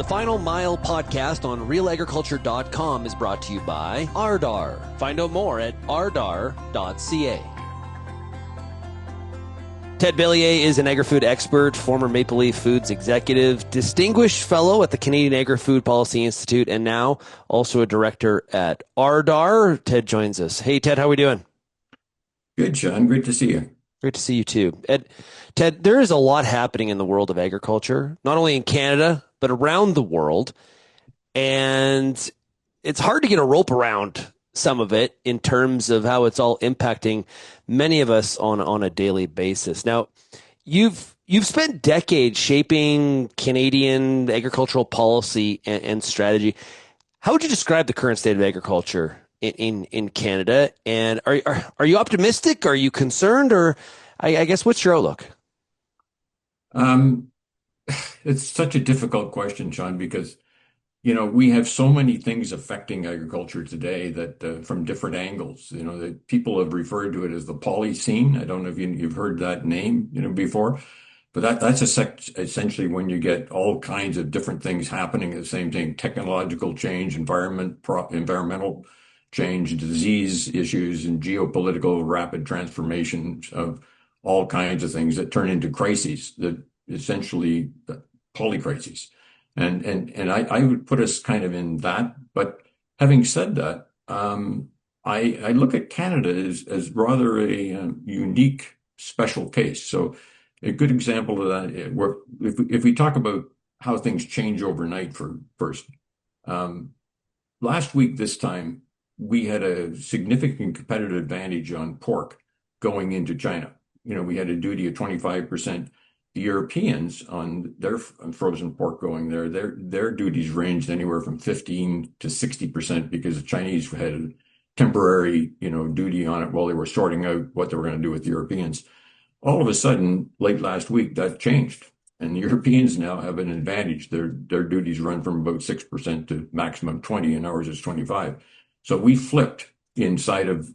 The Final Mile podcast on realagriculture.com is brought to you by RDAR. Find out more at rdar.ca. Ted Bilyea is an agri-food expert, former Maple Leaf Foods executive, distinguished fellow at the Canadian Agri-Food Policy Institute, and now also a director at RDAR. Ted joins us. Hey, Ted, how are we doing? Good, Shaun. Great to see you. Great to see you too. Ted, there is a lot happening in the world of agriculture, not only in Canada, but around the world. And it's hard to get a rope around some of it in terms of how it's all impacting many of us on a daily basis. Now, you've spent decades shaping Canadian agricultural policy and strategy. How would you describe the current state of agriculture in Canada? And are you optimistic? Are you concerned? Or I guess what's your outlook? It's such a difficult question, Shaun, because we have so many things affecting agriculture today that from different angles. That people have referred to it as the Polycene. I don't know if you've heard that name, before, but that's essentially when you get all kinds of different things happening at the same time: technological change, environmental change, disease issues, and geopolitical rapid transformations of all kinds of things that turn into crises, that essentially polycrises. And I would put us kind of in that. But having said that, I look at Canada as rather a unique, special case. So a good example of that, if we talk about how things change overnight first, last week this time, we had a significant competitive advantage on pork going into China. We had a duty of 25%. The Europeans on their frozen pork going there, their duties ranged anywhere from 15 to 60% because the Chinese had a temporary, duty on it while they were sorting out what they were going to do with the Europeans. All of a sudden, late last week, that changed. And the Europeans now have an advantage. Their duties run from about 6% to maximum 20, and ours is 25. So we flipped inside of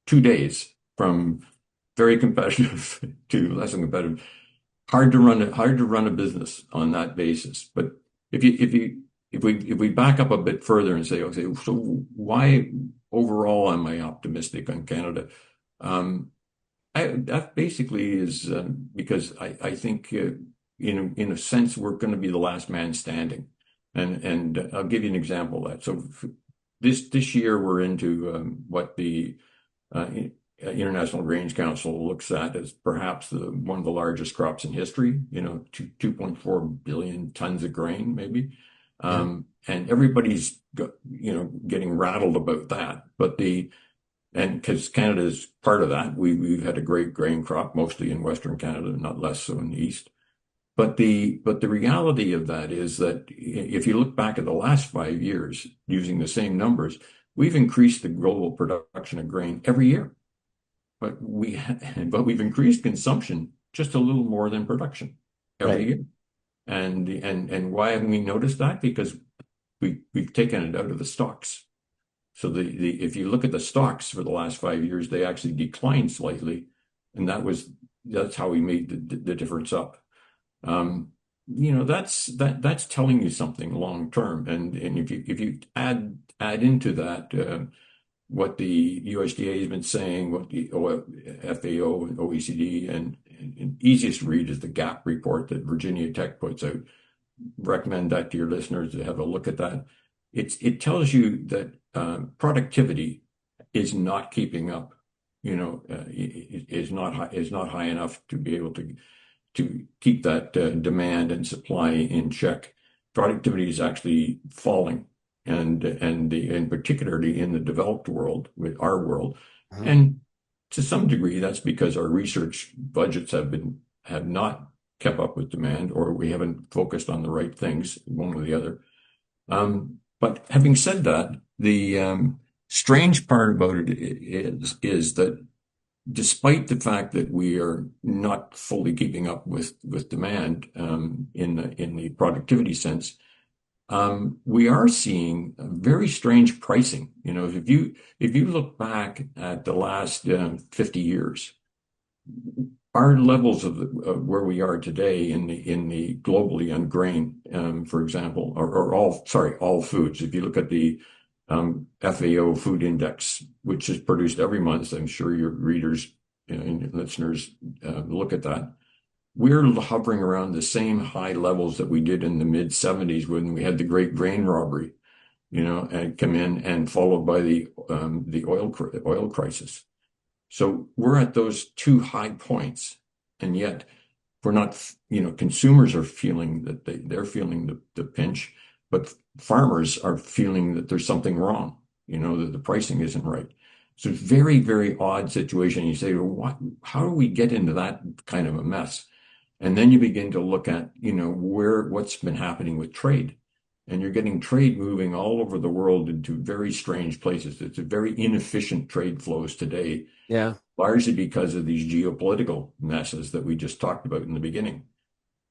2 days from very competitive to less than competitive. Hard to run a business on that basis. But if we back up a bit further and say, okay, so why overall am I optimistic on Canada? That basically is because I think in a sense we're going to be the last man standing, and I'll give you an example of that. So this year we're into what the International Grains Council looks at as perhaps one of the largest crops in history, 2.4 billion tons of grain, maybe. And everybody's getting rattled about that. And because Canada is part of that, we've had a great grain crop, mostly in Western Canada, not less so in the East. But the reality of that is that if you look back at the last 5 years, using the same numbers, we've increased the global production of grain every year. But we've increased consumption just a little more than production every year. And why haven't we noticed that? Because we've taken it out of the stocks. So if you look at the stocks for the last 5 years, they actually declined slightly, and that's how we made the difference up. That's telling you something long term. And if you add into that what the USDA has been saying, what the FAO and OECD, and easiest read is the GAP report that Virginia Tech puts out. Recommend that to your listeners to have a look at that. It tells you that productivity is not keeping up. Is not high enough to be able to keep that demand and supply in check. Productivity is actually falling. And particularly in the developed world, with our world, and to some degree that's because our research budgets have not kept up with demand, or we haven't focused on the right things, one or the other. But having said that, the strange part about it is that despite the fact that we are not fully keeping up with demand in the productivity sense, we are seeing very strange pricing. If you look back at the last 50 years, our levels of where we are today in the globally on grain, for example, or all foods. If you look at the FAO food index, which is produced every month, I'm sure your readers, and listeners look at that. We're hovering around the same high levels that we did in the mid 70s when we had the great grain robbery, and come in and followed by the oil crisis. So we're at those two high points, and yet we're not, consumers are feeling that they're feeling the pinch, but farmers are feeling that there's something wrong, that the pricing isn't right. So it's very, very odd situation. You say, well, how do we get into that kind of a mess? And then you begin to look at, what's been happening with trade. And you're getting trade moving all over the world into very strange places. It's a very inefficient trade flows today, Yeah. largely because of these geopolitical messes that we just talked about in the beginning.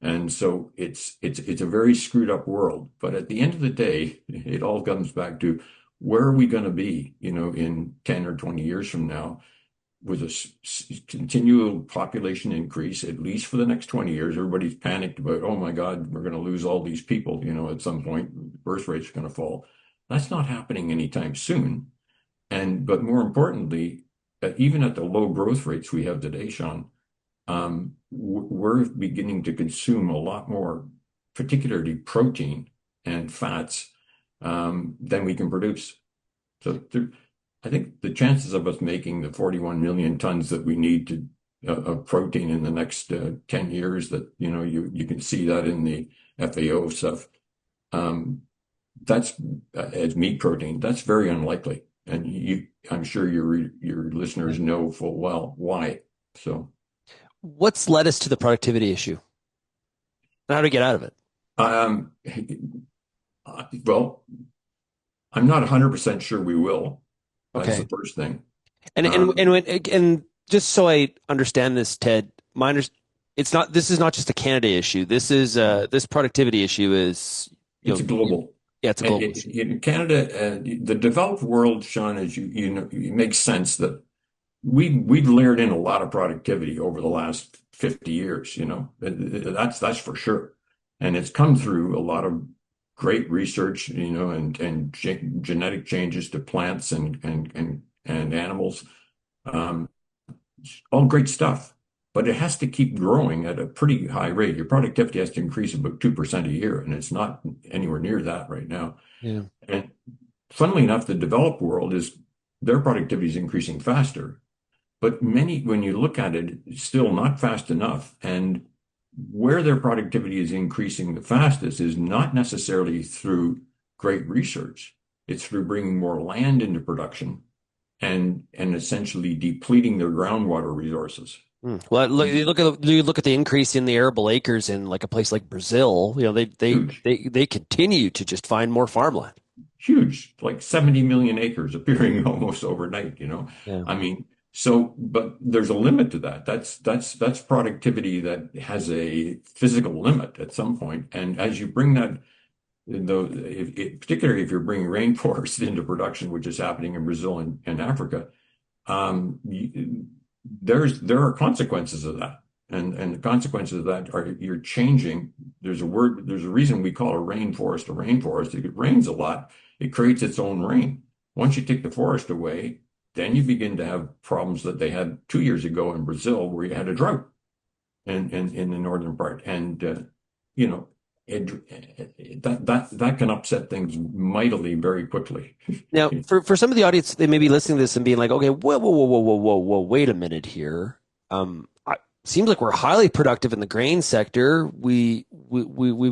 And so it's a very screwed up world. But at the end of the day, it all comes back to where are we going to be, in 10 or 20 years from now, with a continual population increase, at least for the next 20 years. Everybody's panicked about, oh my God, we're going to lose all these people, at some point, birth rates are going to fall. That's not happening anytime soon. But more importantly, even at the low growth rates we have today, Shaun, we're beginning to consume a lot more, particularly protein and fats, than we can produce. So I think the chances of us making the 41 million tons that we need of protein in the next 10 years, that you can see that in the FAO stuff. That's as meat protein. That's very unlikely, and I'm sure your listeners know full well why. So, What's led us to the productivity issue? And how to get out of it? um, well, I'm not 100% sure we will. That's Okay. the first thing. And and Um, and and just so I understand this, Ted, it's not. This is not just a Canada issue. This productivity issue is, it's global. yeah, it's a global issue. In Canada, the developed world, Shaun, as you know, it makes sense that we've layered in a lot of productivity over the last 50 years. That's for sure, and it's come through a lot of great research, and genetic changes to plants and animals. Um, all great stuff, but it has to keep growing at a pretty high rate. Your productivity has to increase about 2% a year, and it's not anywhere near that right now. Yeah. And funnily enough, the developed world their productivity is increasing faster, but when you look at it, it's still not fast enough. And where their productivity is increasing the fastest is not necessarily through great research. It's through bringing more land into production and essentially depleting their groundwater resources. Well, you look at the increase in the arable acres in like a place like Brazil. Huge, They continue to just find more farmland. huge, like 70 million acres appearing almost overnight. Yeah. I mean, but there's a limit to that. That's productivity that has a physical limit at some point. And as you bring that, though, particularly if you're bringing rainforest into production, which is happening in Brazil and Africa, um, there are consequences of that. And the consequences of that are you're changing. There's a reason we call a rainforest a rainforest. It rains a lot. It creates its own rain. Once you take the forest away, then you begin to have problems that they had 2 years ago in Brazil, where you had a drought and in the northern part. And you know, that can upset things mightily very quickly. Now, for some of the audience, they may be listening to this and being like, okay, whoa, wait a minute here. Seems like we're highly productive in the grain sector. We've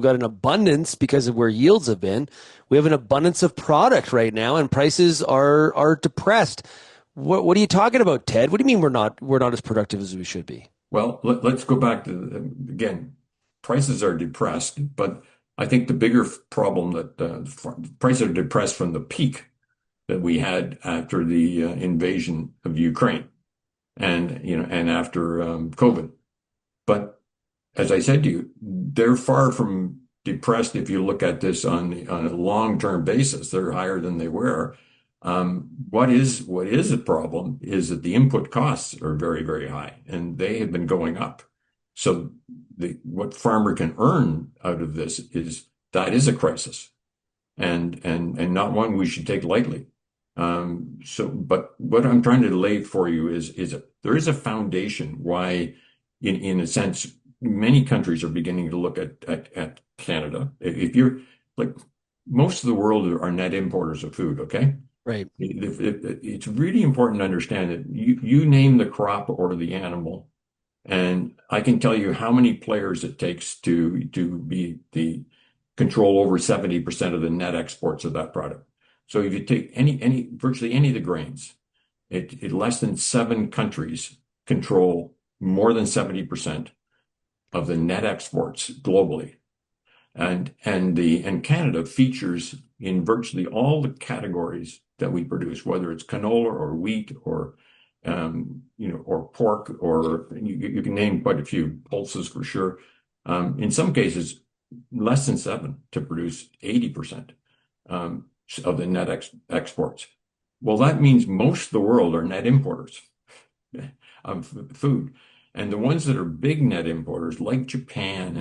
got an abundance because of where yields have been. We have an abundance of product right now, and prices are depressed. What are you talking about, Ted? What do you mean we're not as productive as we should be? Well, let's go back to again, prices are depressed, but I think the bigger problem that prices are depressed from the peak that we had after the invasion of Ukraine and after COVID. But as I said to you, they're far from depressed if you look at this on a long-term basis. They're higher than they were. What is a problem is that the input costs are very, very high, and they have been going up. So what farmer can earn out of this is that is a crisis, and not one we should take lightly. But what I'm trying to lay for you is there is a foundation why, in a sense, many countries are beginning to look at Canada. If you're like most of the world are net importers of food, okay? Right. It's really important to understand that you name the crop or the animal, and I can tell you how many players it takes to be the control over 70% of the net exports of that product. So if you take virtually any of the grains, it less than 7 countries control more than 70% of the net exports globally. And Canada features in virtually all the categories that we produce, whether it's canola or wheat or or pork, or you can name quite a few, pulses for sure. In some cases, less than 7 to produce 80% of the net exports. Well, that means most of the world are net importers of food. And the ones that are big net importers, like Japan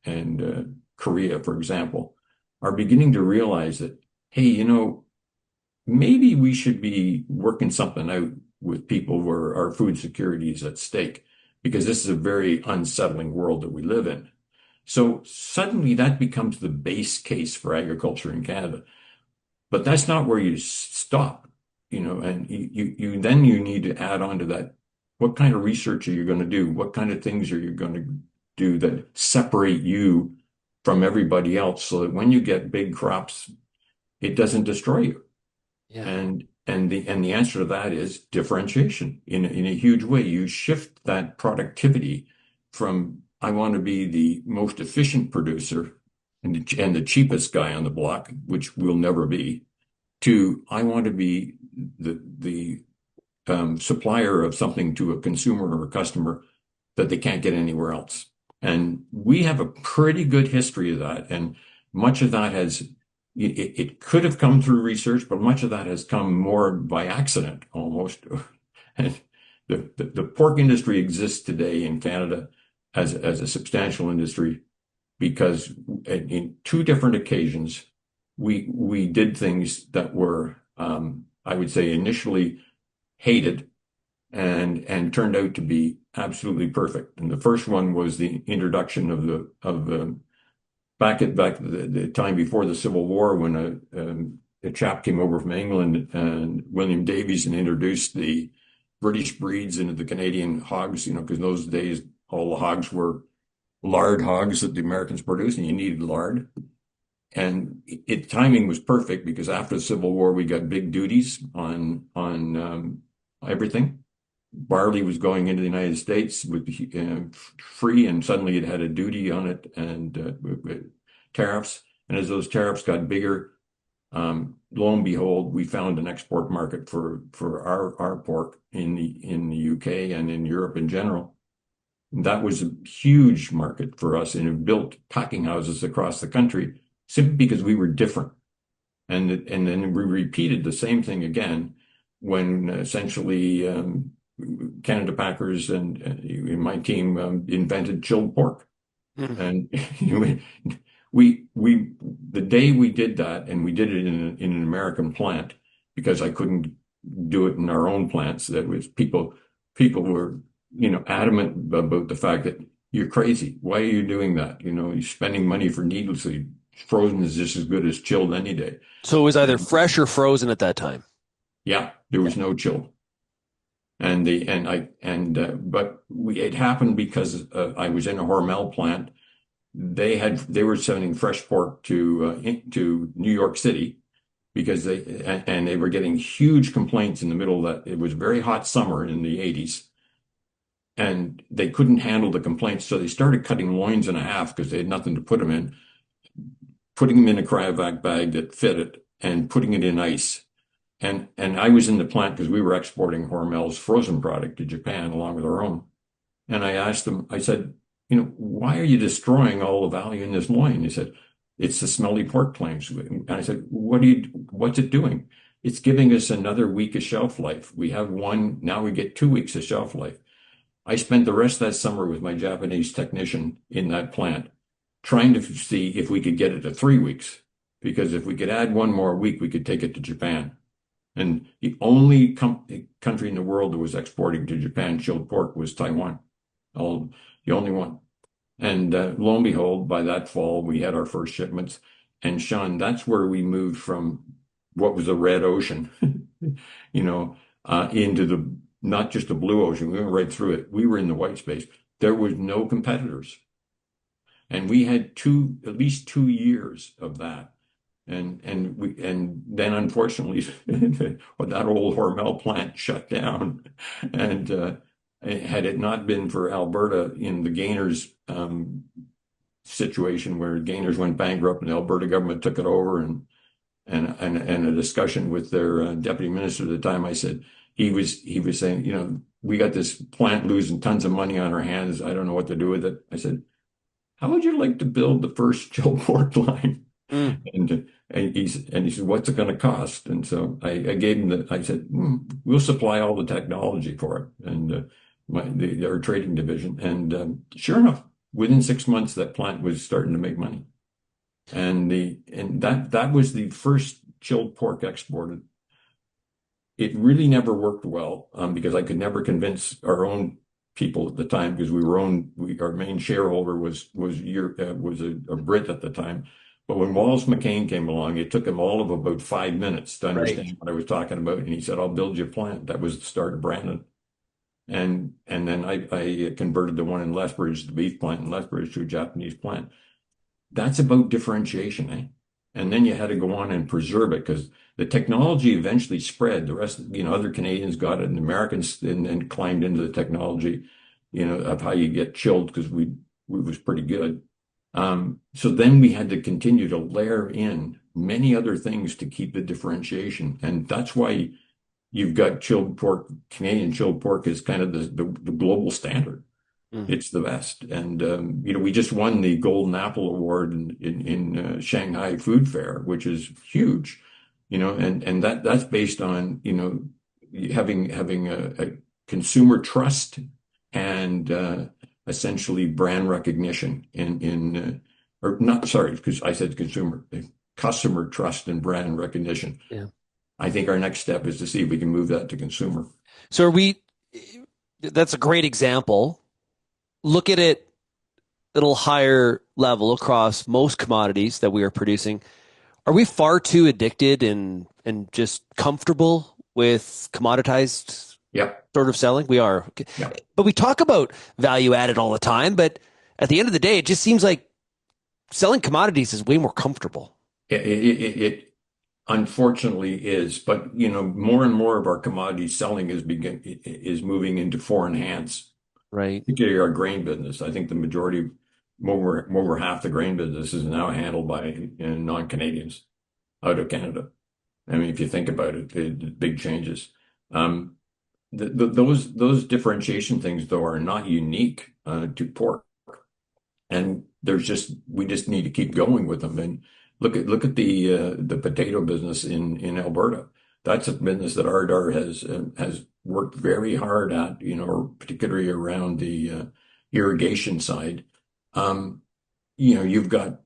and Korea, for example, are beginning to realize that, hey, maybe we should be working something out with people where our food security is at stake, because this is a very unsettling world that we live in. So suddenly that becomes the base case for agriculture in Canada. But that's not where you stop, and you need to add on to that. What kind of research are you going to do? What kind of things are you going to do that separate you from everybody else so that when you get big crops, it doesn't destroy you? Yeah. And the answer to that is differentiation in a huge way. You shift that productivity from I want to be the most efficient producer and the cheapest guy on the block, which we'll never be, to I want to be the supplier of something to a consumer or a customer that they can't get anywhere else. And we have a pretty good history of that. And much of that it could have come through research, but much of that has come more by accident almost. And the pork industry exists today in Canada as a substantial industry because in 2 different occasions we did things that were I would say initially hated and turned out to be absolutely perfect. And the first one was the introduction of back at the time before the Civil War, when a chap came over from England, and William Davies, and introduced the British breeds into the Canadian hogs, because in those days all the hogs were lard hogs that the Americans produced, and you needed lard. And timing was perfect because after the Civil War we got big duties on everything. Barley was going into the United States with free, and suddenly it had a duty on it, and with tariffs. And as those tariffs got bigger, lo and behold, we found an export market for our pork in the UK and in Europe in general. That was a huge market for us, and it built packing houses across the country simply because we were different. And then we repeated the same thing again when essentially Canada Packers and my team invented chilled pork. And the day we did that, and we did it in an American plant because I couldn't do it in our own plants. That was people were adamant about the fact that you're crazy. Why are you doing that? You're spending money for needlessly. Frozen is just as good as chilled any day. So it was either fresh or frozen at that time. Yeah, there was no chill. But it happened because I was in a Hormel plant. They were sending fresh pork to New York City because they were getting huge complaints in the middle of that. It was a very hot summer in the 80s, and they couldn't handle the complaints, so they started cutting loins in half because they had nothing to put them in, putting them in a cryovac bag that fit it, and putting it in ice. And I was in the plant because we were exporting Hormel's frozen product to Japan along with our own. And I asked them, I said, why are you destroying all the value in this loin? He said, It's the smelly pork claims. And I said, what's it doing? It's giving us another week of shelf life. We have one, now we get 2 weeks of shelf life. I spent the rest of that summer with my Japanese technician in that plant trying to see if we could get it to 3 weeks. Because if we could add one more week, we could take it to Japan. And the only country in the world that was exporting to Japan chilled pork was Taiwan. The only one. And lo and behold, by that fall, we had our first shipments. And Shaun, that's where we moved from what was the red ocean, into the not just the blue ocean. We went right through it. We were in the white space. There was no competitors. And we had at least 2 years of that. And then unfortunately that old Hormel plant shut down. And had it not been for Alberta in the Gainers situation where Gainers went bankrupt and the Alberta government took it over, and a discussion with their deputy minister at the time, I said, he was saying, we got this plant losing tons of money on our hands. I don't know what to do with it. I said, how would you like to build the first chilled pork line? Mm. And he said, what's it going to cost? And so I gave him I said, we'll supply all the technology for it. And our trading division. And sure enough, within 6 months, that plant was starting to make money. And that was the first chilled pork exported. It really never worked well because I could never convince our own people at the time, because our main shareholder was a Brit at the time. But when Wallace McCain came along, it took him all of about 5 minutes to understand Right. what I was talking about. And he said, I'll build you a plant. That was the start of Brandon. And then I converted the one in Lethbridge, the beef plant in Lethbridge, to a Japanese plant. That's about differentiation, eh? And then you had to go on and preserve it because the technology eventually spread. The rest, other Canadians got it, and Americans and climbed into the technology, of how you get chilled because we was pretty good. So then we had to continue to layer in many other things to keep the differentiation, and that's why you've got chilled pork. Canadian chilled pork is kind of the global standard. Mm. It's the best. And, we just won the Golden Apple Award in Shanghai Food Fair, which is huge, and that's based on, having a consumer trust and essentially brand recognition or not, sorry, because I said customer trust and brand recognition. Yeah. I think our next step is to see if we can move that to consumer. So that's a great example. Look at it a little higher level across most commodities that we are producing. Are we far too addicted and just comfortable with commoditized Yeah. sort of selling? We are. Yeah. But we talk about value added all the time, but at the end of the day, it just seems like selling commodities is way more comfortable. It unfortunately is, but more and more of our commodity selling is moving into foreign hands, Right. particularly our grain business. I think the majority, more over half the grain business is now handled by non-Canadians out of Canada. I mean, if you think about it, big changes. Um, those differentiation things, though, are not unique to pork, and we just need to keep going with them. And look at the potato business in Alberta. That's a business that RDAR has worked very hard at, particularly around the irrigation side. You've got,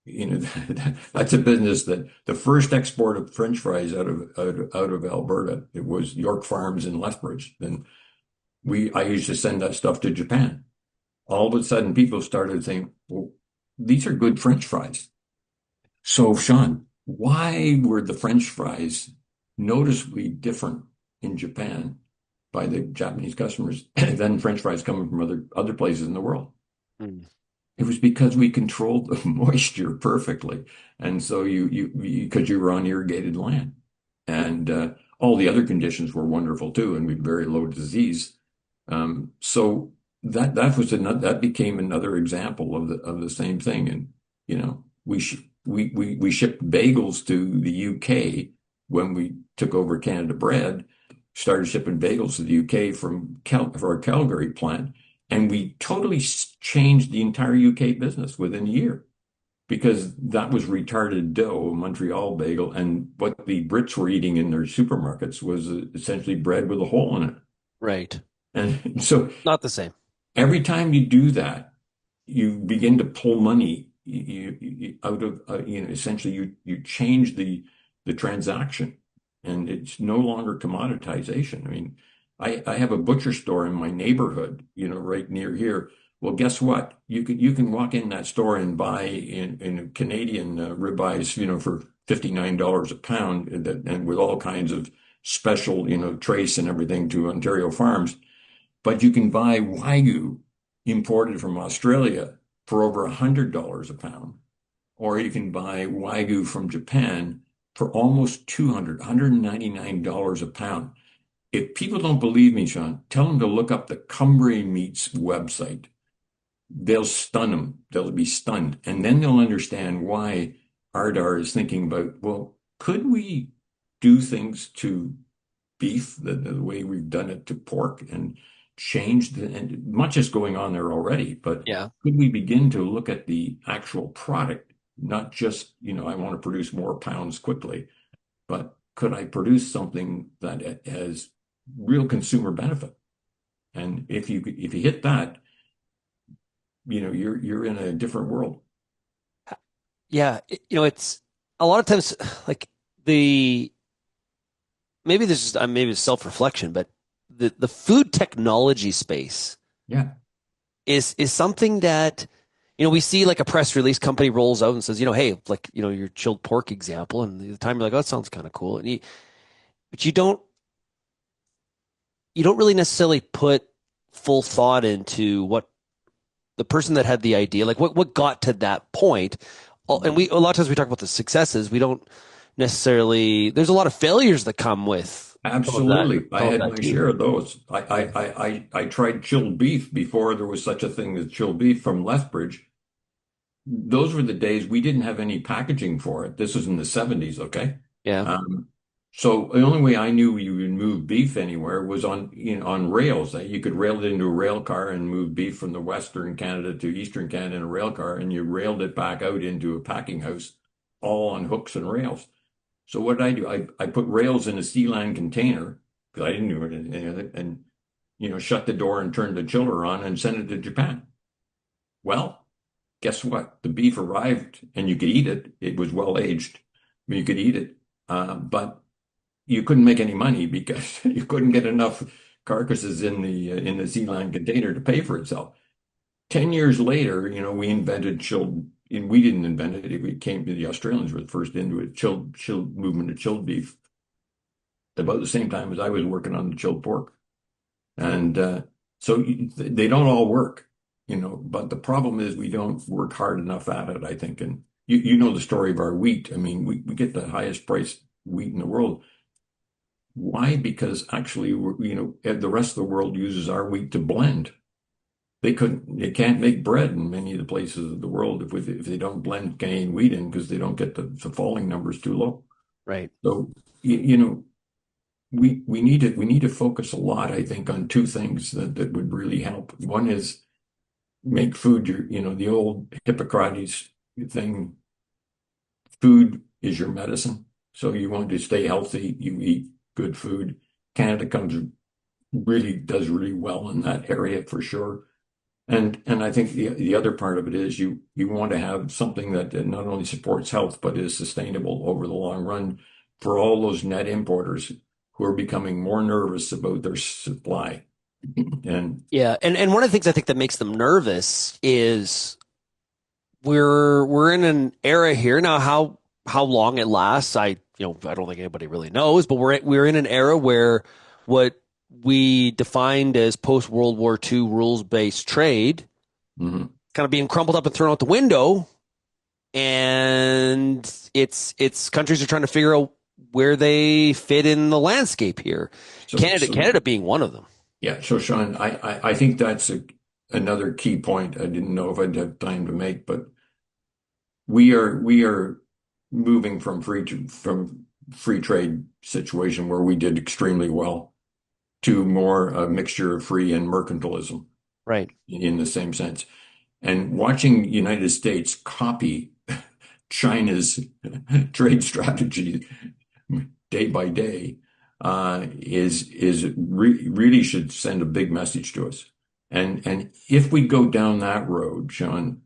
that's a business that the first export of French fries out of Alberta, it was York Farms in Lethbridge. And I used to send that stuff to Japan. All of a sudden, people started saying, well, these are good French fries. So, Shaun, why were the French fries noticeably different in Japan by the Japanese customers than French fries coming from other places in the world? Mm. It was because we controlled the moisture perfectly, and so because you were on irrigated land, and all the other conditions were wonderful too, and we had very low disease. So that became another example of the same thing, and we shipped bagels to the UK when we took over Canada Bread, started shipping bagels to the UK for our Calgary plant, and we totally changed the entire UK business within a year. because that was retarded dough, Montreal bagel, and what the Brits were eating in their supermarkets was essentially bread with a hole in it. Right. And so Not the same. every time you do that, you begin to pull money out of essentially you change the transaction, and it's no longer commoditization. I mean, I have a butcher store in my neighborhood, right near here. Well, guess what? You can walk in that store and buy in Canadian ribeyes, for $59 a pound, and with all kinds of special, trace and everything to Ontario farms. But you can buy Wagyu imported from Australia for over $100 a pound, or you can buy Wagyu from Japan for almost $199 a pound. If people don't believe me, Shaun, tell them to look up the Cumbria Meats website. They'll stun them. They'll be stunned. And then they'll understand why RDAR is thinking about, well, could we do things to beef the way we've done it to pork and change and much is going on there already, but Yeah. could we begin to look at the actual product, not just, I want to produce more pounds quickly, but could I produce something that has real consumer benefit? And if you hit that, you're in a different world. Yeah. It's a lot of times like the maybe this is maybe it's self-reflection, but the food technology space Yeah, is something that we see like a press release company rolls out and says, hey, like your chilled pork example, and the time you're like, oh, that sounds kind of cool, but you don't really necessarily put full thought into what the person that had the idea, like what got to that point. And we a lot of times we talk about the successes. We don't necessarily. There's a lot of failures that come with some of that. absolutely. I Some of had that my too. share of those. I tried chilled beef before there was such a thing as chilled beef from Lethbridge. Those were the days we didn't have any packaging for it. This was in the 70s, okay? Yeah. Um, so the only way I knew you would move beef anywhere was on rails. You could rail it into a rail car and move beef from the Western Canada to Eastern Canada in a rail car, and you railed it back out into a packing house, all on hooks and rails. So what did I do? I put rails in a Sealand container because I didn't know anything of it, and shut the door and turned the chiller on and sent it to Japan. Well, guess what? The beef arrived and you could eat it. It was well aged. You could eat it, but you couldn't make any money because you couldn't get enough carcasses in the Sealand container to pay for itself. 10 years later, we invented chilled. And we didn't invent it. It came to the Australians were the first into it. Chilled movement of chilled beef about the same time as I was working on the chilled pork. And so they don't all work, but the problem is we don't work hard enough at it, I think. And you know the story of our wheat. I mean, we get the highest priced wheat in the world. Why? Because actually, the rest of the world uses our wheat to blend. They can't make bread in many of the places of the world if they don't blend Canadian wheat in because they don't get the falling numbers too low. Right. So, we need to focus a lot, I think, on two things that would really help. One is make food the old Hippocrates thing. Food is your medicine. So you want to stay healthy, you eat good food. Canada does really well in that area for sure. And I think the other part of it is you want to have something that not only supports health but is sustainable over the long run for all those net importers who are becoming more nervous about their supply. And Yeah. And one of the things I think that makes them nervous is we're in an era here now. How long it lasts, I don't think anybody really knows. But we're in an era where what we defined as post World War II rules based trade mhm. kind of being crumpled up and thrown out the window, and it's countries are trying to figure out where they fit in the landscape here. so so Canada being one of them. yeah, so Shaun, I think that's another key point I didn't know if I'd have time to make, but we are moving from free trade situation where we did extremely well to more a mixture of free and mercantilism Right. in the same sense. And watching United States copy China's trade strategy day by day really should send a big message to us. And if we go down that road, Shaun,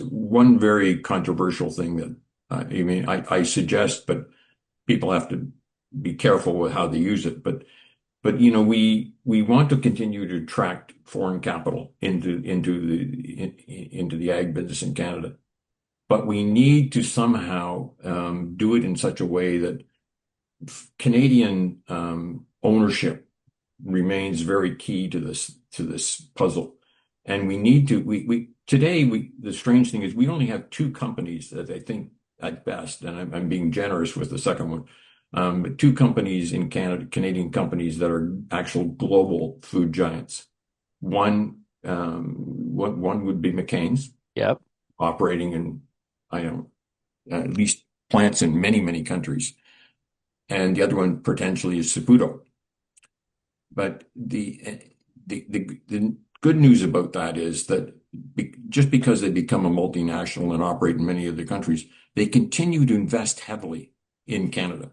one very controversial thing that I suggest, but people have to be careful with how they use it. But we want to continue to attract foreign capital into the ag business in Canada. But we need to somehow do it in such a way that Canadian ownership remains very key to this puzzle. And we need to we today we the strange thing is we only have two companies that I think at best, and I'm being generous with the second one, but two companies in Canada, Canadian companies that are actual global food giants. One would be McCain's, Yep. operating in, I don't know, at least plants in many, many countries. And the other one potentially is Saputo. But the good news about that is that just because they become a multinational and operate in many other countries, they continue to invest heavily in Canada.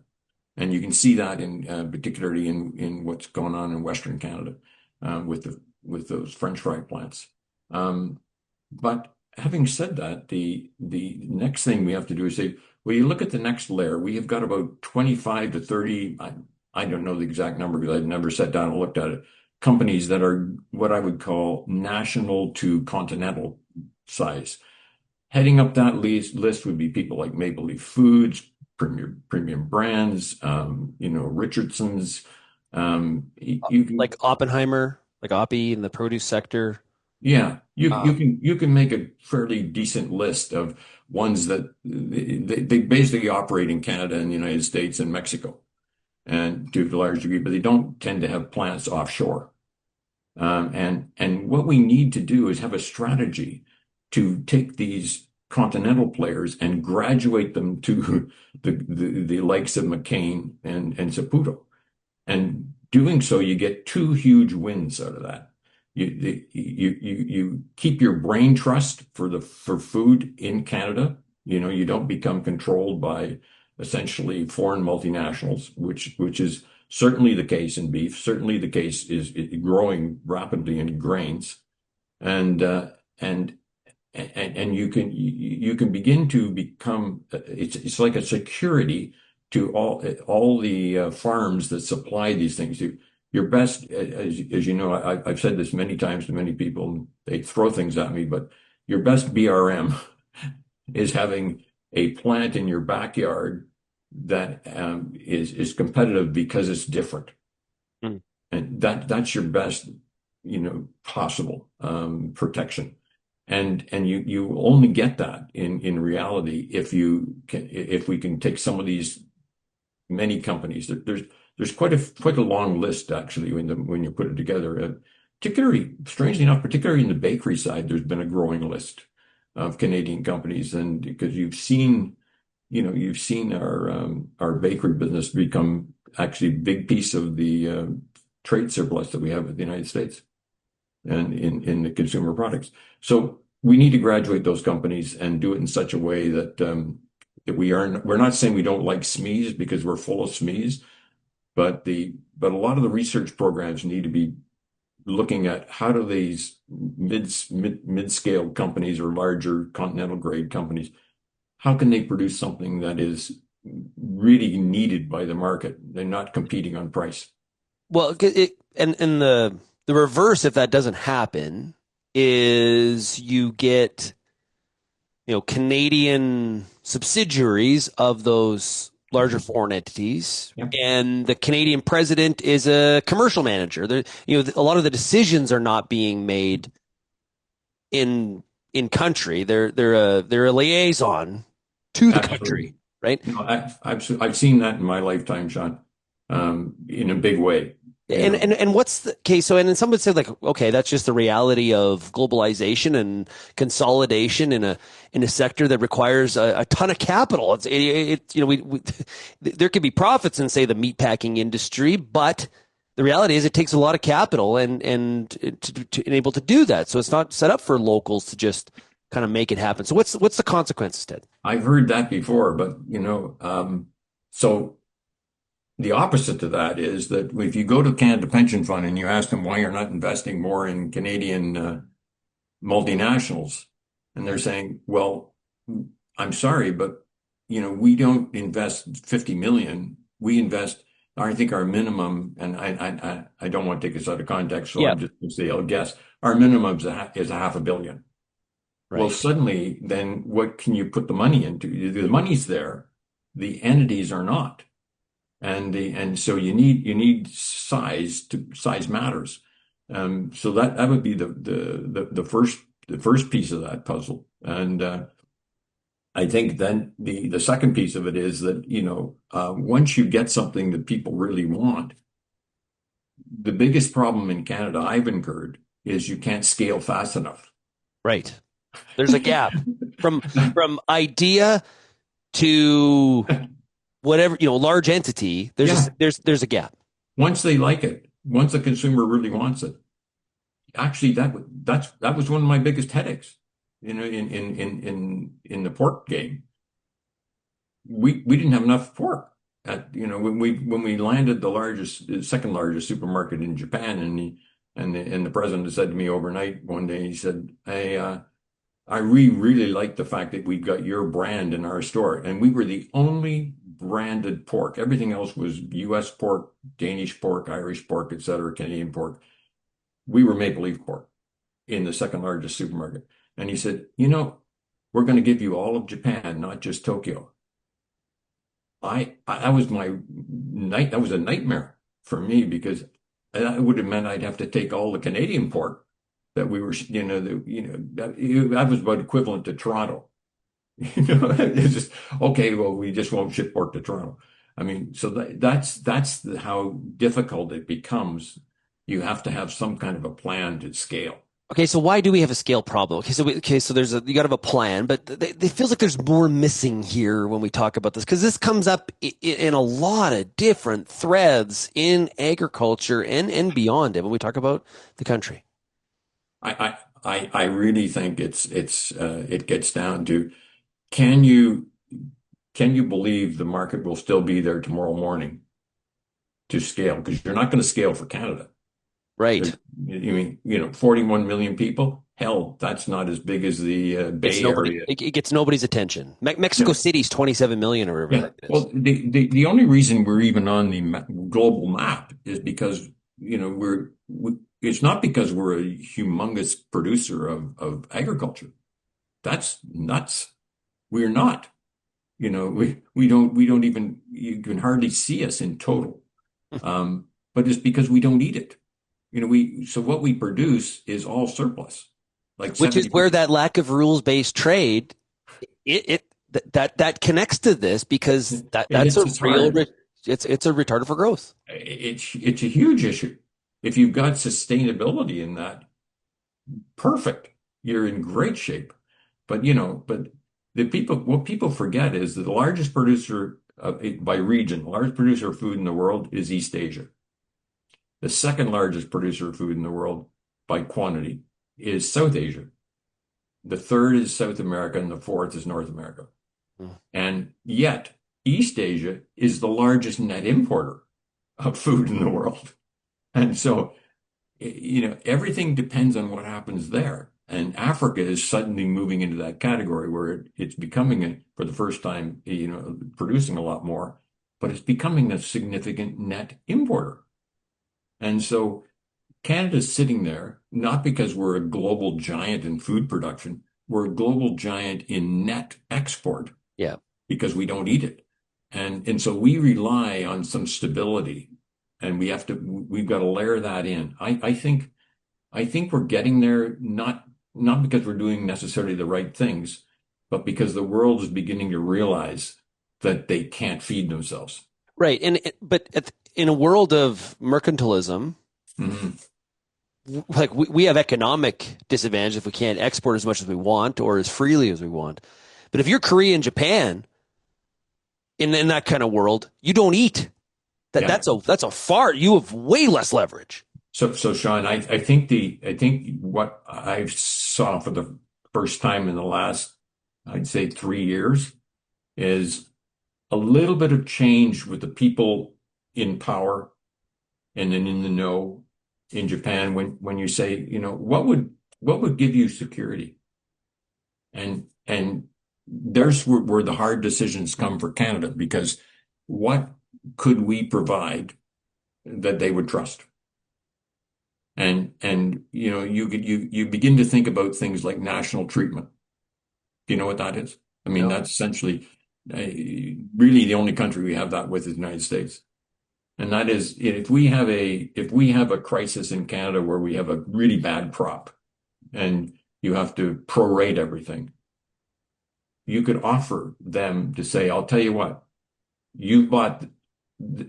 And you can see that in particularly in what's going on in Western Canada with those French fry plants. But having said that, the next thing we have to do is say, well, you look at the next layer. We have got about 25 to 30. I don't know the exact number because I've never sat down and looked at it. Companies that are what I would call national to continental size. Heading up that list would be people like Maple Leaf Foods, Premium Brands, Richardson's. Like Oppenheimer, like Oppie in the produce sector. Yeah, Um, you can make a fairly decent list of ones that they basically operate in Canada and the United States and Mexico, and to a large degree, but they don't tend to have plants offshore. And what we need to do is have a strategy to take these continental players and graduate them to the likes of McCain and Saputo. And doing so, you get two huge wins out of that. You keep your brain trust for food in Canada. You don't become controlled by essentially foreign multinationals, which is certainly the case in beef. Certainly the case is growing rapidly in grains, and you can begin to become it's like a security to all the farms that supply these things. Your best, as you know, I've said this many times to many people, and they throw things at me, but your best BRM is having a plant in your backyard that is competitive because it's different, mm. and that's your best, possible protection. And you only get that in reality if we can take some of these many companies. There's quite a long list actually when you put it together. Particularly, strangely enough, particularly in the bakery side, there's been a growing list of Canadian companies, and because you've seen our bakery business become actually a big piece of the trade surplus that we have in the United States and in the consumer products. So we need to graduate those companies and do it in such a way that we're not saying we don't like SMEs because we're full of SMEs, but a lot of the research programs need to be looking at how do these mid-scale companies or larger continental grade companies, how can they produce something that is really needed by the market? They're not competing on price. Well, and the reverse, if that doesn't happen, is you get Canadian subsidiaries of those larger foreign entities, Yep. and the Canadian president is a commercial manager. A lot of the decisions are not being made in country. They're a liaison to the Absolutely. country, right? No, I've seen that in my lifetime, Shaun, in a big way. And what's the case? So, and then some would say like, okay, that's just the reality of globalization and consolidation in a sector that requires a ton of capital. We there could be profits in say the meatpacking industry, but the reality is it takes a lot of capital and to enable to do that. So it's not set up for locals to just kind of make it happen. So what's the consequences, Ted? I've heard that before, but so the opposite to that is that if you go to Canada Pension Fund and you ask them why you're not investing more in Canadian multinationals, and they're saying, well, I'm sorry, but we don't invest 50 million. We invest, I think our minimum, and I don't want to take this out of context, so Yeah, I'm just going to say, I'll guess, our minimum is a half a billion. Well, right. suddenly, then what can you put the money into? The money's there, the entities are not, and so you need size matters. So that would be the first piece of that puzzle, and I think then the second piece of it is that once you get something that people really want, the biggest problem in Canada I've incurred is you can't scale fast enough. Right. There's a gap from idea to whatever, large entity. Yeah, There's a gap. once they like it, once the consumer really wants it. Actually, that was one of my biggest headaches, in the pork game. We didn't have enough pork. When we landed the second largest supermarket in Japan, and the president said to me overnight one day, he said, "Hey, I really like the fact that we've got your brand in our store," and we were the only branded pork. Everything else was U.S. pork, Danish pork, Irish pork, etc., Canadian pork. We were Maple Leaf pork in the second largest supermarket. And he said, we're going to give you all of Japan, not just Tokyo. That was that was a nightmare for me because that would have meant I'd have to take all the Canadian pork that we were, that was about equivalent to Toronto. It's just, okay, well, we just won't ship pork to Toronto. I mean, so that's how difficult it becomes. You have to have some kind of a plan to scale. Okay, so why do we have a scale problem? Okay, so you got to have a plan, but it feels like there's more missing here when we talk about this because this comes up in a lot of different threads in agriculture and beyond it when we talk about the country. I really think it gets down to can you can you believe the market will still be there tomorrow morning to scale? Because you're not going to scale for Canada. Right. There, you mean, 41 million people? Hell, that's not as big as the It's Bay nobody. Area. It gets nobody's attention. Mexico No, City's 27 million or yeah. whatever it is. Well, the only reason we're even on the global map is because, it's not because we're a humongous producer of agriculture. That's nuts. We're not. We don't even, you can hardly see us in total. But it's because we don't eat it. So what we produce is all surplus, like Which is 70. where that lack of rules-based trade that connects to this because It that's a hits us real hard. it's a retarder for growth. It's a huge issue. If you've got sustainability in that, perfect. You're in great shape. But what people forget is that the largest producer by region, the largest producer of food in the world is East Asia. The second largest producer of food in the world by quantity is South Asia. The third is South America, and the fourth is North America. Mm. And yet, East Asia is the largest net importer of food in the world. And so, everything depends on what happens there. And Africa is suddenly moving into that category where it's becoming, for the first time, producing a lot more, but it's becoming a significant net importer. And so Canada's sitting there, not because we're a global giant in food production, we're a global giant in net export Yeah. because we don't eat it. And so we rely on some stability and we've got to layer that in. I think we're getting there, not because we're doing necessarily the right things, but because the world is beginning to realize that they can't feed themselves. Right. In a world of mercantilism, Mhm. like we have economic disadvantage if we can't export as much as we want or as freely as we want. But if you're Korea and Japan in that kind of world, you don't eat. Yeah. That's a far you have way less leverage. So Shaun, I think what I saw for the first time in the last, I'd say 3 years, is a little bit of change with the people in power and then in the know in Japan when you say, what would give you security? And there's where the hard decisions come for Canada, because what could we provide that they would trust? And you begin to think about things like national treatment. Do you know what that is? I mean, No. that's essentially really the only country we have that with is the United States. And that is, if we have a crisis in Canada where we have a really bad crop and you have to prorate everything, you could offer them to say, I'll tell you what, you've bought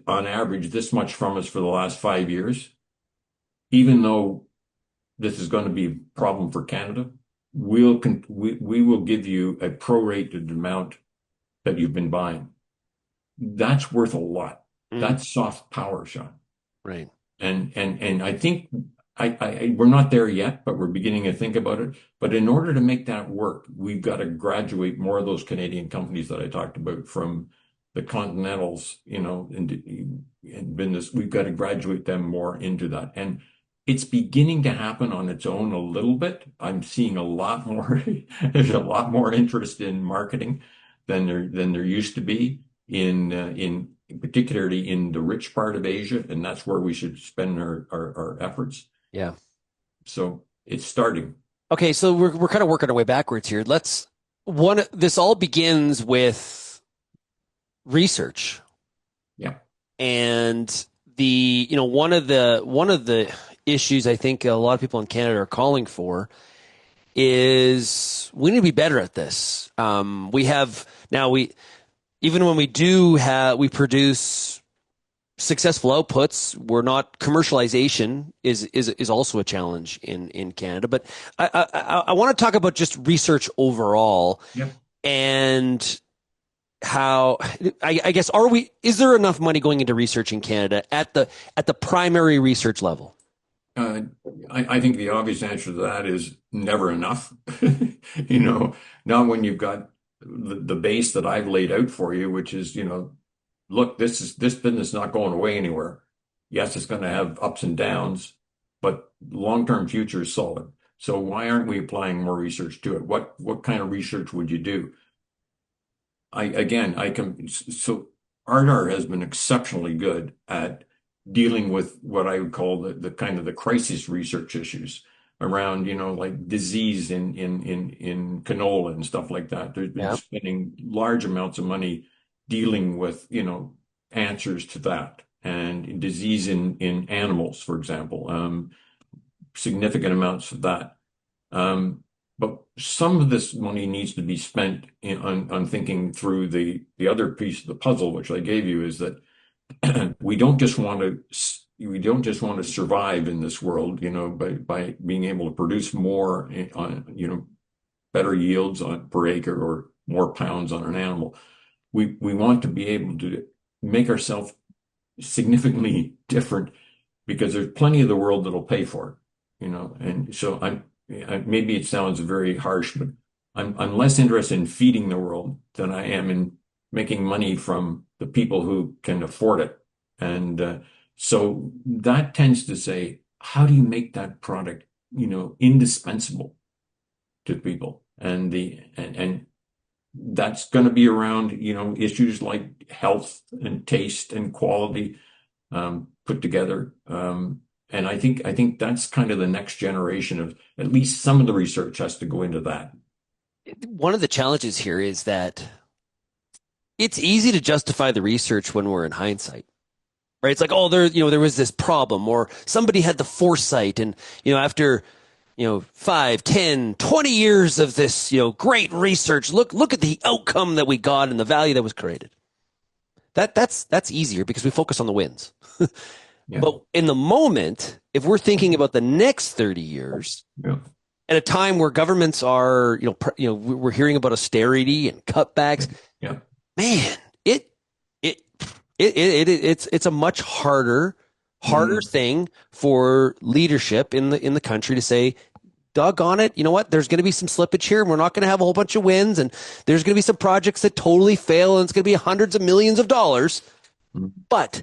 on average this much from us for the last 5 years, even though this is going to be a problem for Canada, we will give you a prorated amount that you've been buying. That's worth a lot. Mm, That's soft power, Sean. right. And I think we're not there yet, but we're beginning to think about it. But in order to make that work, we've got to graduate more of those Canadian companies that I talked about from the Continentals, in business. We've got to graduate them more into that. And it's beginning to happen on its own a little bit. I'm seeing a lot more, there's a lot more interest in marketing than there used to be in particularly in the rich part of Asia, and that's where we should spend our efforts. Yeah. So it's starting. Okay, so we're kind of working our way backwards here. This all begins with research. Yeah. And one of the issues I think a lot of people in Canada are calling for is we need to be better at this. We have now we even when we produce successful outputs, we're not commercialization is also a challenge in Canada. But I want to talk about just research overall Yep. and how I guess is there enough money going into research in Canada at the primary research level? Uh, I think the obvious answer to that is never enough. Not when you've got the base that I've laid out for you, which is, look, this business is not going away anywhere. Yes, it's going to have ups and downs, but long-term future is solid. So why aren't we applying more research to it? What kind of research would you do? So RDAR has been exceptionally good at dealing with what I would call the kind of the crisis research issues around, like disease in canola and stuff like that. They've been Yeah. spending large amounts of money dealing with, answers to that, and disease in animals, for example, significant amounts of that. But some of this money needs to be spent on thinking through the other piece of the puzzle, which I gave you, is that we don't just want to survive in this world, by being able to produce more on, better yields on per acre or more pounds on an animal. We want to be able to make ourselves significantly different, because there's plenty of the world that'll pay for it, And so maybe it sounds very harsh, but I'm less interested in feeding the world than I am in making money from the people who can afford it. And so that tends to say, how do you make that product, indispensable to people? And that's going to be around, issues like health and taste and quality, put together. And I think that's kind of the next generation of, at least some of the research has to go into that. One of the challenges here is that it's easy to justify the research when we're in hindsight, right? It's like, oh, there was this problem, or somebody had the foresight, and after 5, 10, 20 years of this great research, look at the outcome that we got and the value that was created. That's easier because we focus on the wins. Yeah. But in the moment, if we're thinking about the next 30 years, Yeah. at a time where governments are, we're hearing about austerity and cutbacks, Yeah. man, it's a much harder Mhm. thing for leadership in the country to say doggone it, you know what? There's going to be some slippage here, and we're not going to have a whole bunch of wins, and there's going to be some projects that totally fail, and it's going to be hundreds of millions of dollars. But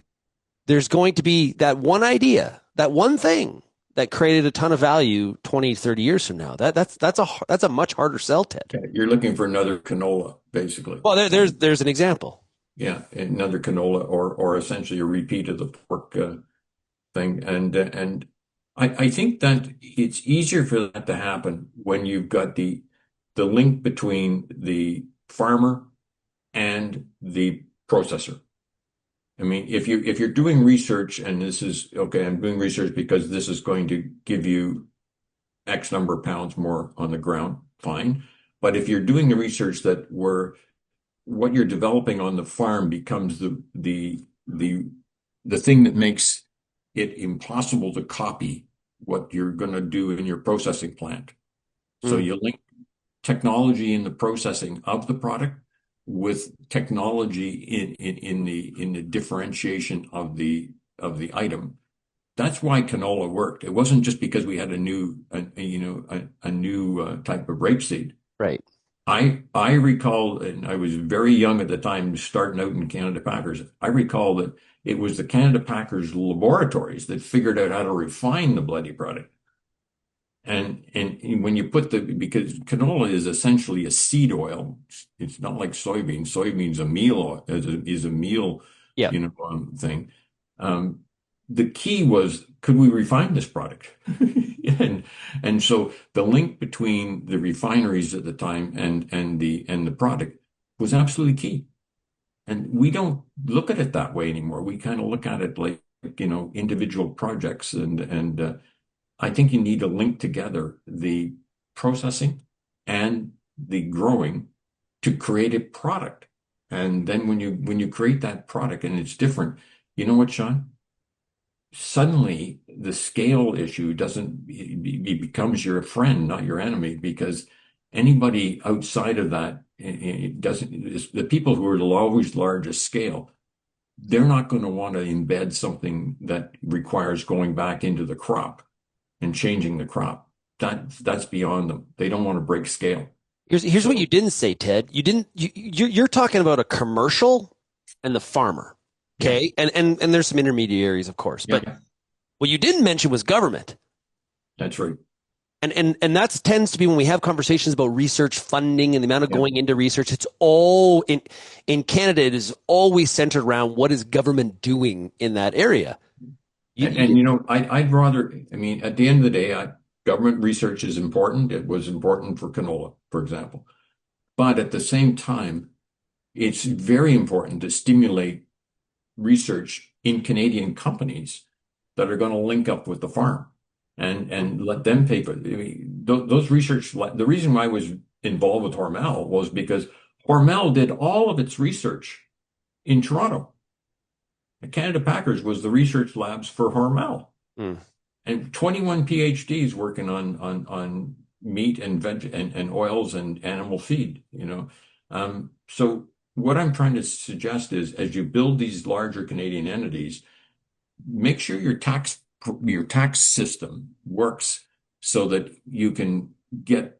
there's going to be that one idea, that one thing that created a ton of value 20, 30 years from now. That's a much harder sell, Ted. Okay, you're looking for another canola, basically. Well, there's an example. Yeah, another canola, or essentially a repeat of the pork thing. And I think that it's easier for that to happen when you've got the link between the farmer and the processor. I mean, if you're doing research, and this is okay, I'm doing research because this is going to give you X number of pounds more on the ground, fine. But if you're doing the research that where what you're developing on the farm becomes the thing that makes it impossible to copy what you're going to do in your processing plant. So Mm, you link technology in the processing of the product with technology in the differentiation of the item. That's why canola worked. It wasn't just because we had a new type of rapeseed. right. I recall, and I was very young at the time, starting out in Canada Packers. I recall that it was the Canada Packers laboratories that figured out how to refine the bloody product. And when you put because canola is essentially a seed oil, it's not like soybeans. Soybeans a meal oil, is a meal, Yeah. thing. Um, the key was, could we refine this product? And so the link between the refineries at the time and the product was absolutely key. And we don't look at it that way anymore. We kind of look at it like, individual projects, and I think you need to link together the processing and the growing to create a product. And then when you create that product and it's different, you know what, Sean? Suddenly the scale issue doesn't it becomes your friend, not your enemy, because anybody outside of that, it doesn't, the people who are always largest scale, they're not going to want to embed something that requires going back into the crop and changing the crop. That's beyond them. They don't want to break scale. Here's what you So didn't say, Ted. You're talking about a commercial and the farmer. yeah, Okay. And there's some intermediaries, of course. But yeah, what you didn't mention was government. that's right. And that tends to be when we have conversations about research funding and the amount of Yeah. going into research, it's all in Canada, it is always centered around what is government doing in that area. And I'd rather, I mean, at the end of the day, government research is important. It was important for canola, for example. But at the same time, it's very important to stimulate research in Canadian companies that are going to link up with the farm and let them pay for it. I mean, those research, the reason why I was involved with Hormel was because Hormel did all of its research in Toronto. Canada Packers was the research labs for Hormel, Mm. and 21 PhDs working on meat and and oils and animal feed. So what I'm trying to suggest is, as you build these larger Canadian entities, make sure your tax system works so that you can get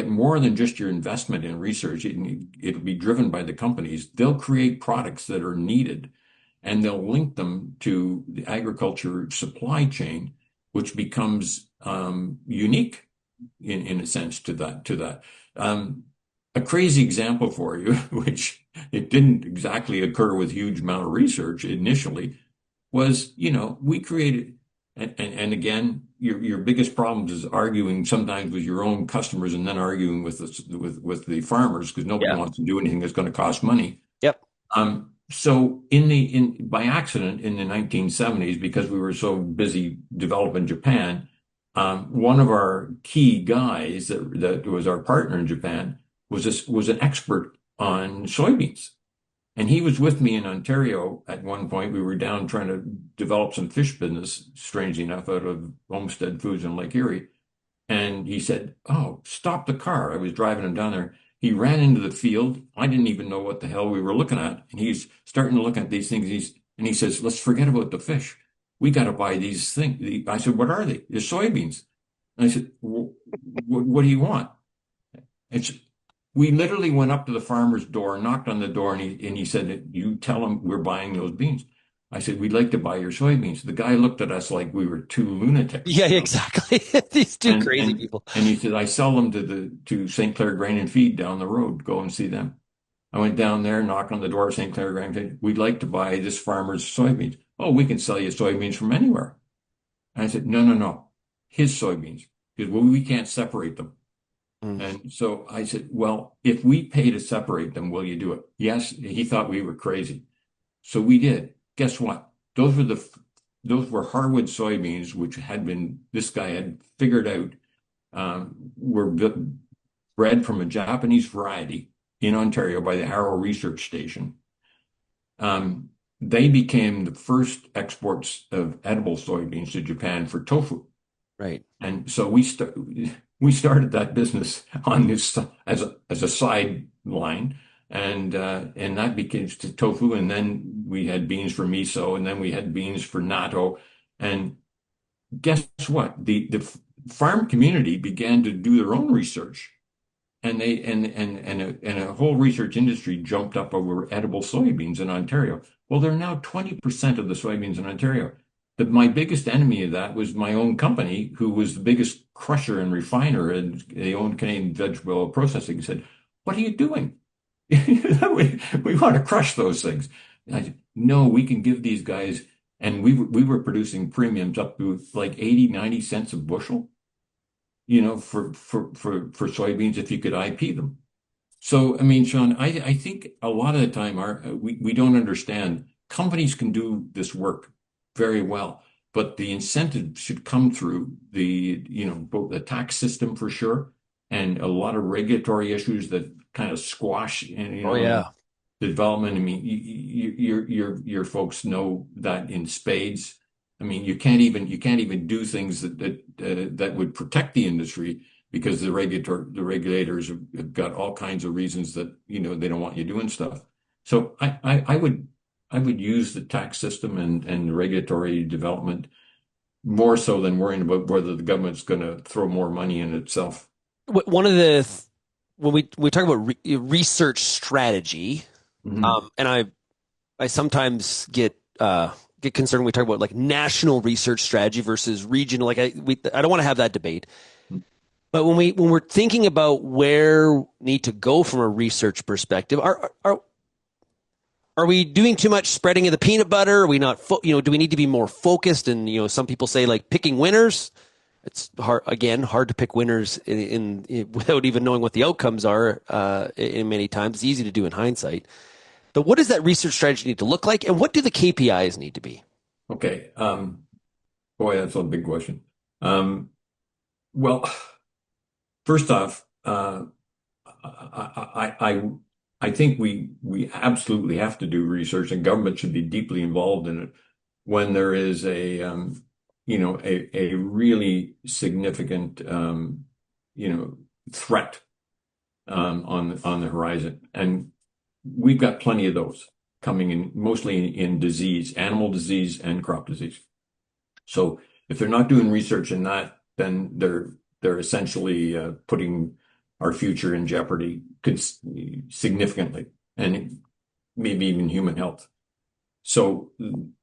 more than just your investment in research. It'll be driven by the companies. They'll create products that are needed, and they'll link them to the agriculture supply chain, which becomes unique in a sense to that. A crazy example for you, which it didn't exactly occur with huge amount of research initially, was, we created, and again, your biggest problems is arguing sometimes with your own customers and then arguing with the farmers, because nobody Yeah. wants to do anything that's going to cost money. Yep. So by accident in the 1970s, because we were so busy developing Japan, one of our key guys that was our partner in Japan was an expert on soybeans. And he was with me in Ontario at one point. We were down trying to develop some fish business, strangely enough, out of Homestead Foods in Lake Erie. And he said, "Oh, stop the car." I was driving him down there. He ran into the field. I didn't even know what the hell we were looking at. And he's starting to look at these things. And he says, "Let's forget about the fish. We got to buy these things." I said, "What are they?" "They're soybeans." And I said, what do you want? It's, we literally went up to the farmer's door, knocked on the door, and he said, you tell him we're buying those beans. I said, we'd like to buy your soybeans. The guy looked at us like we were two lunatics, Yeah, you know. exactly. These two And crazy and people. and he said, I sell them to St. Clair Grain and Feed down the road. Go and see them. I went down there, knocked on the door of St. Clair Grain and Feed. We'd like to buy this farmer's soybeans. Oh, we can sell you soybeans from anywhere. And I said, no, no, no. His soybeans. Because well, we can't separate them. Mm. And so I said, well, if we pay to separate them, will you do it? Yes. He thought we were crazy. So we did. Guess what? Those were hardwood soybeans, which this guy had figured out, were bred from a Japanese variety in Ontario by the Arrow Research Station. They became the first exports of edible soybeans to Japan for tofu. Right. And so we started that business on this as a sideline, and that became to tofu, and then we had beans for miso, and then we had beans for natto, and guess what? The farm community began to do their own research, and a whole research industry jumped up over edible soybeans in Ontario. Well, they're now 20% of the soybeans in Ontario. But my biggest enemy of that was my own company, who was the biggest crusher and refiner, and they owned Canadian Vegetable Oil Processing, said, what are you doing? We want to crush those things. And I said, no, we can give these guys, and we were producing premiums up to like 80, 90 cents a bushel, for soybeans if you could IP them. So, I mean, Shaun, I think a lot of the time we don't understand companies can do this work very well, but the incentive should come through both the tax system for sure, and a lot of regulatory issues that kind of squash Oh and yeah. development. I mean, your folks know that in spades. I mean, you can't even do things that would protect the industry because the regulators have got all kinds of reasons that they don't want you doing stuff. So I would use the tax system and regulatory development more so than worrying about whether the government's going to throw more money in itself. One of the when we talk about research strategy, Hmm. and I sometimes get concerned when we talk about like national research strategy versus regional. I don't want to have that debate. But when we're thinking about where we need to go from a research perspective, are we doing too much spreading of the peanut butter? Are we not, do we need to be more focused? And, some people say like picking winners. It's hard to pick winners without even knowing what the outcomes are. In many times, it's easy to do in hindsight. But what does that research strategy need to look like, and what do the KPIs need to be? Okay. Boy, that's a big question. Well, first off, I think we absolutely have to do research, and government should be deeply involved in it when there is a really significant threat on the horizon, and we've got plenty of those coming in, mostly in disease, animal disease and crop disease. So if they're not doing research in that, then they're essentially putting our future in jeopardy significantly, and maybe even human health. So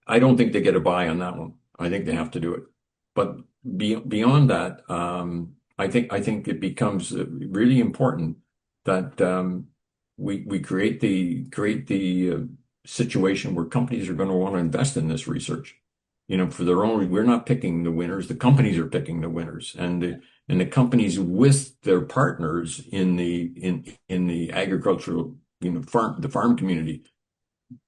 I don't think they get a buy on that one. I think they have to do it. But beyond that, I think it becomes really important that we create the situation where companies are going to want to invest in this research. For their own, we're not picking the winners. The companies are picking the winners, and the companies with their partners in the agricultural, the farm community.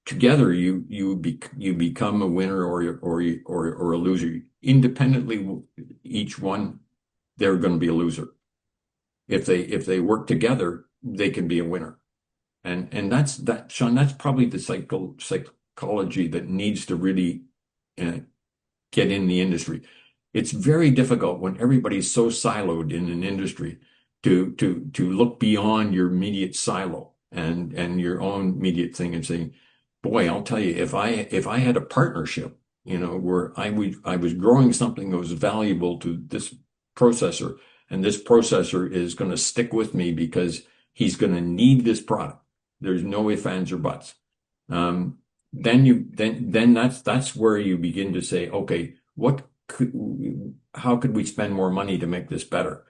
Together, you become a winner or a loser. Independently, each one, they're going to be a loser. If they work together, they can be a winner. And Shaun. That's probably the psychology that needs to really uh, get in the industry. It's very difficult when everybody's so siloed in an industry to look beyond your immediate silo and your own immediate thing and say, boy, I'll tell you, if I had a partnership, where I was growing something that was valuable to this processor, and this processor is going to stick with me because he's going to need this product. There's no ifs, ands, or buts. Then that's where you begin to say, okay, how could we spend more money to make this better?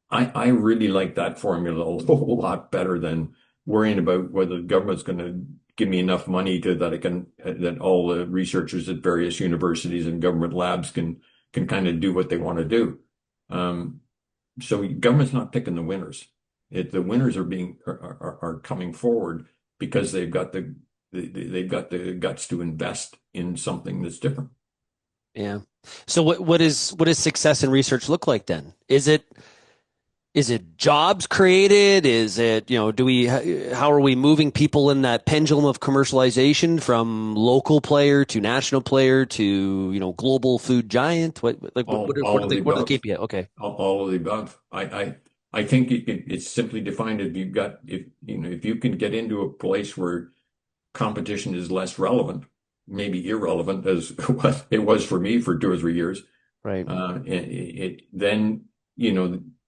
I really like that formula a whole lot better than worrying about whether the government's going to give me enough money that all the researchers at various universities and government labs can kind of do what they want to do. So government's not picking the winners. The winners are coming forward because they've got the guts to invest in something that's different. Yeah. So what does success in research look like then? Is it jobs created? Is it, how are we moving people in that pendulum of commercialization from local player to national player to, global food giant? What are the KPI? Okay. All of the above. I think it's simply defined if you can get into a place where competition is less relevant, maybe irrelevant as it was for me for 2 or 3 years. Right. Then,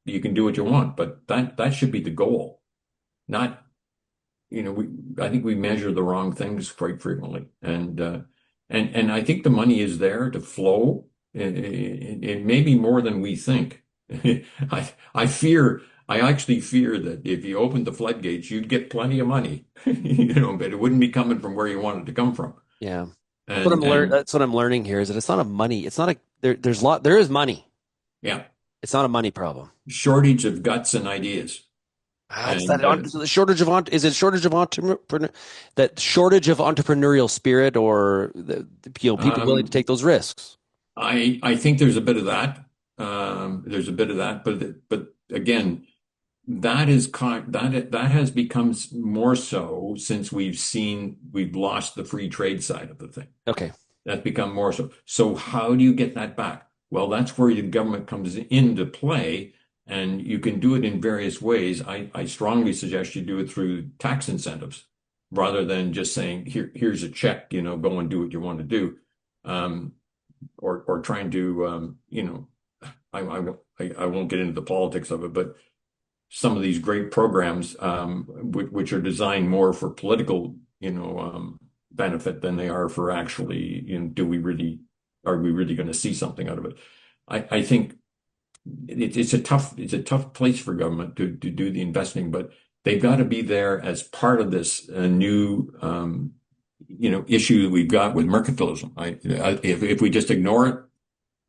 you can do what you want, but that should be the goal. Not, I think we measure the wrong things quite frequently. And I think the money is there to flow. It may be more than we think. I actually fear that if you opened the floodgates, you'd get plenty of money, but it wouldn't be coming from where you want it to come from. Yeah. That's what I'm learning here is that it's not a money. It's not there is money. Yeah. It's not a money problem. Shortage of guts and ideas. Is it shortage of entrepreneurial spirit or people willing to take those risks? I think there's a bit of that. But again, that has become more so since we've lost the free trade side of the thing. Okay. That's become more so. So how do you get that back? Well, that's where the government comes into play, and you can do it in various ways. I strongly suggest you do it through tax incentives rather than just saying, here's a check, go and do what you want to do. Or trying to, I won't get into the politics of it, but some of these great programs, which are designed more for political, benefit than they are for actually, are we really going to see something out of it? I think it's a tough place for government to do the investing, but they've got to be there as part of this new, issue that we've got with mercantilism. If we just ignore it,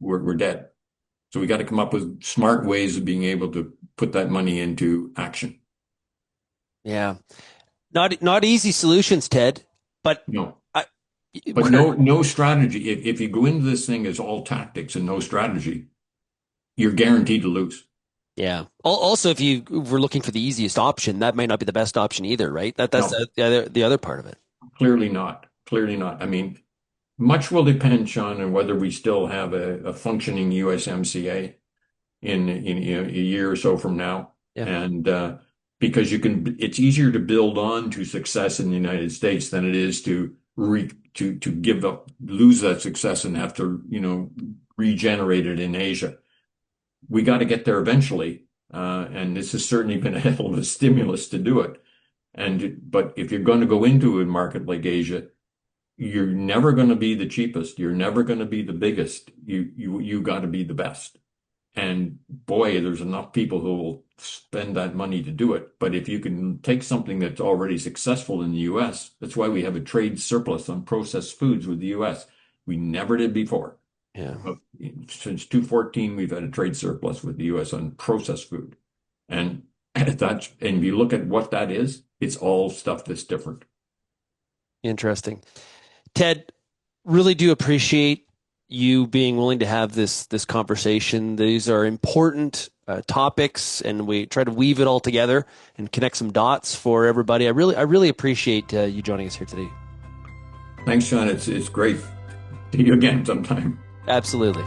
we're dead. So we got to come up with smart ways of being able to put that money into action. Yeah, not easy solutions, Ted. But no. But no strategy. If you go into this thing as all tactics and no strategy, you're guaranteed to lose. Yeah. Also, if we're looking for the easiest option, that might not be the best option either, right? That's the other part of it. Clearly not. I mean, much will depend, Shaun, on whether we still have a functioning USMCA in a year or so from now. Yeah. And because it's easier to build on to success in the United States than it is to give up, lose that success and have to, regenerate it in Asia. We got to get there eventually. And this has certainly been a hell of a stimulus to do it. But if you're going to go into a market like Asia, you're never going to be the cheapest. You're never going to be the biggest. You got to be the best. And boy, there's enough people who will spend that money to do it. But if you can take something that's already successful in the U.S., that's why we have a trade surplus on processed foods with the U.S. We never did before. Yeah. Since 2014, we've had a trade surplus with the U.S. on processed food. And if you look at what that is, it's all stuff that's different. Interesting. Ted, really do appreciate you being willing to have this conversation. These are important topics, and we try to weave it all together and connect some dots for everybody. I really appreciate you joining us here today. Thanks, Shaun. It's great. See you again sometime. Absolutely.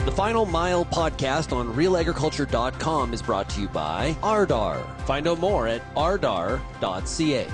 The Final Mile podcast on realagriculture.com is brought to you by RDAR. Find out more at rdar.ca.